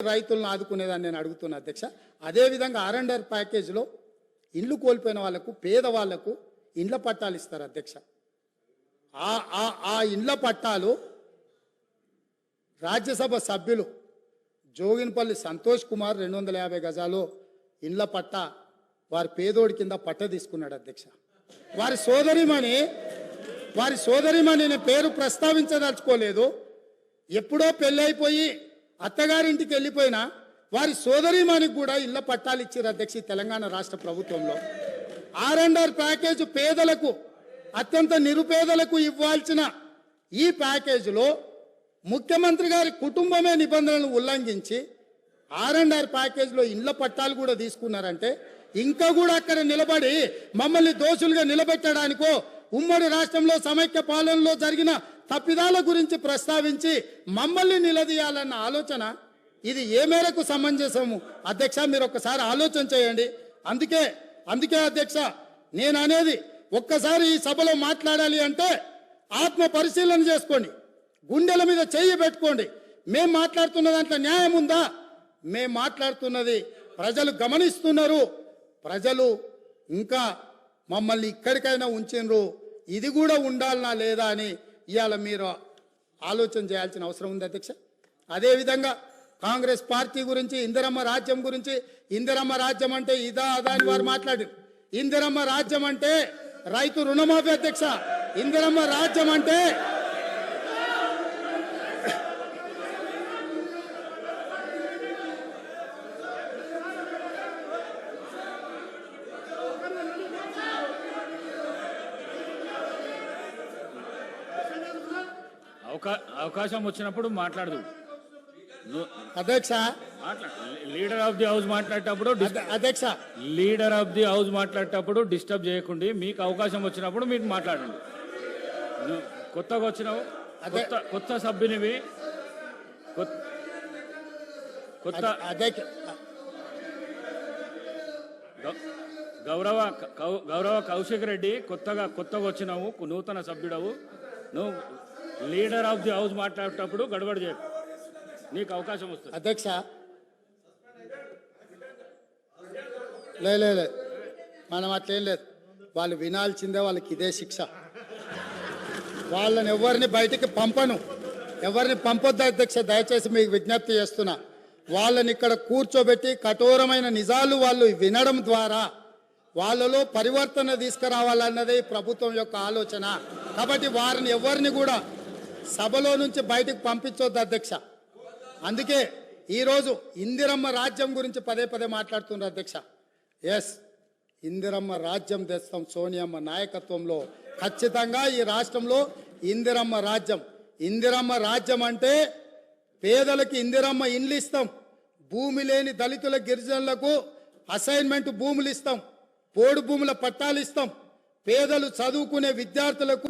రైతులను ఆదుకునేదాన్ని నేను అడుగుతున్నా అధ్యక్ష. అదేవిధంగా ఆర్ఎండ్ఆర్ ప్యాకేజీలో ఇల్లు కోల్పోయిన వాళ్లకు, పేదవాళ్లకు ఇండ్ల పట్టాలు ఇస్తారు అధ్యక్ష. ఆ ఇండ్ల పట్టాలు రాజ్యసభ సభ్యులు జోగిన్పల్లి సంతోష్ కుమార్ 250 గజాలు ఇండ్ల పట్ట వారి పేదోడి కింద పట్ట తీసుకున్నాడు అధ్యక్ష. వారి సోదరిమణి నేను పేరు ప్రస్తావించదలుచుకోలేదు. ఎప్పుడో పెళ్ళైపోయి అత్తగారింటికి వెళ్ళిపోయినా వారి సోదరిమణికి కూడా ఇళ్ల పట్టాలు ఇచ్చారు అధ్యక్ష తెలంగాణ రాష్ట్ర ప్రభుత్వంలో. ఆర్ఎండ్ఆర్ ప్యాకేజ్ పేదలకు, అత్యంత నిరుపేదలకు ఇవ్వాల్సిన ఈ ప్యాకేజీలో ముఖ్యమంత్రి గారి కుటుంబమే నిబంధనలను ఉల్లంఘించి ఆర్ఎండ్ఆర్ ప్యాకేజీలో ఇళ్ల పట్టాలు కూడా తీసుకున్నారంటే ఇంకా కూడా అక్కడ నిలబడి మమ్మల్ని దోషులుగా నిలబెట్టడానికో, ఉమ్మడి రాష్ట్రంలో సమైక్య పాలనలో జరిగిన తప్పిదాల గురించి ప్రస్తావించి మమ్మల్ని నిలదీయాలన్న ఆలోచన ఇది ఏ మేరకు సమంజసము అధ్యక్ష? మీరు ఒక్కసారి ఆలోచన చేయండి. అందుకే అధ్యక్ష నేను అనేది, ఒక్కసారి ఈ సభలో మాట్లాడాలి అంటే ఆత్మ పరిశీలన చేసుకోండి, గుండెల మీద చెయ్యి పెట్టుకోండి. మేం మాట్లాడుతున్న దాంట్లో న్యాయం ఉందా? మేం మాట్లాడుతున్నది ప్రజలు గమనిస్తున్నారు. ప్రజలు ఇంకా మమ్మల్ని ఇక్కడికైనా ఉంచినరు, ఇది కూడా ఉండాలనా లేదా అని ఇవాళ మీరు ఆలోచన చేయాల్సిన అవసరం ఉంది అధ్యక్ష. అదేవిధంగా కాంగ్రెస్ పార్టీ గురించి, ఇందిరమ్మ రాజ్యం గురించి, ఇందిరమ్మ రాజ్యం అంటే ఇదా అదా అని వారు మాట్లాడారు. ఇందిరమ్మ రాజ్యం అంటే రైతు రుణమాఫీ అధ్యక్ష. ఇందిరమ్మ రాజ్యం అంటే అవకాశం వచ్చినప్పుడు మాట్లాడదు అధ్యక్ష. లీడర్ ఆఫ్ ది హౌస్ మాట్లాడేటప్పుడు అధ్యక్ష, లీడర్ ఆఫ్ ది హౌస్ మాట్లాడేటప్పుడు డిస్టర్బ్ చేయకుండా మీకు అవకాశం వచ్చినప్పుడు మీకు మాట్లాడండి. కొత్తగా వచ్చినావు, కొత్త సభ్యునివి, కొత్త గౌరవ కౌశిక్ రెడ్డి కొత్తగా వచ్చినావు, నూతన సభ్యుడవు. నువ్వు లీడర్ ఆఫ్ ది హౌస్ మాట్లాడేటప్పుడు గడబడి చేయకు, నీకు అవకాశం వస్తుంది అధ్యక్ష. లేదు మనం అట్లేం లేదు, వాళ్ళు వినాల్సిందే, వాళ్ళకి ఇదే శిక్ష. వాళ్ళని ఎవరిని బయటికి ఎవరిని పంపొద్దు అధ్యక్ష. దయచేసి మీకు విజ్ఞప్తి చేస్తున్నా, వాళ్ళని ఇక్కడ కూర్చోబెట్టి కఠోరమైన నిజాలు వాళ్ళు వినడం ద్వారా వాళ్ళలో పరివర్తన తీసుకురావాలన్నదే ప్రభుత్వం యొక్క ఆలోచన. కాబట్టి వారిని ఎవరిని కూడా సభలో నుంచి బయటకు పంపించొద్దు అధ్యక్ష. అందుకే ఈరోజు ఇందిరమ్మ రాజ్యం గురించి పదే మాట్లాడుతున్నారు అధ్యక్ష. ఎస్, ఇందిరమ్మ రాజ్యం తెస్తాం సోనియమ్మ నాయకత్వంలో. ఖచ్చితంగా ఈ రాష్ట్రంలో ఇందిరమ్మ రాజ్యం అంటే పేదలకు ఇందిరమ్మ ఇండ్లు ఇస్తాం, భూమి లేని దళితుల గిరిజనులకు అసైన్మెంట్ భూములు ఇస్తాం, పోడు భూముల పట్టాలు ఇస్తాం, పేదలు చదువుకునే విద్యార్థులకు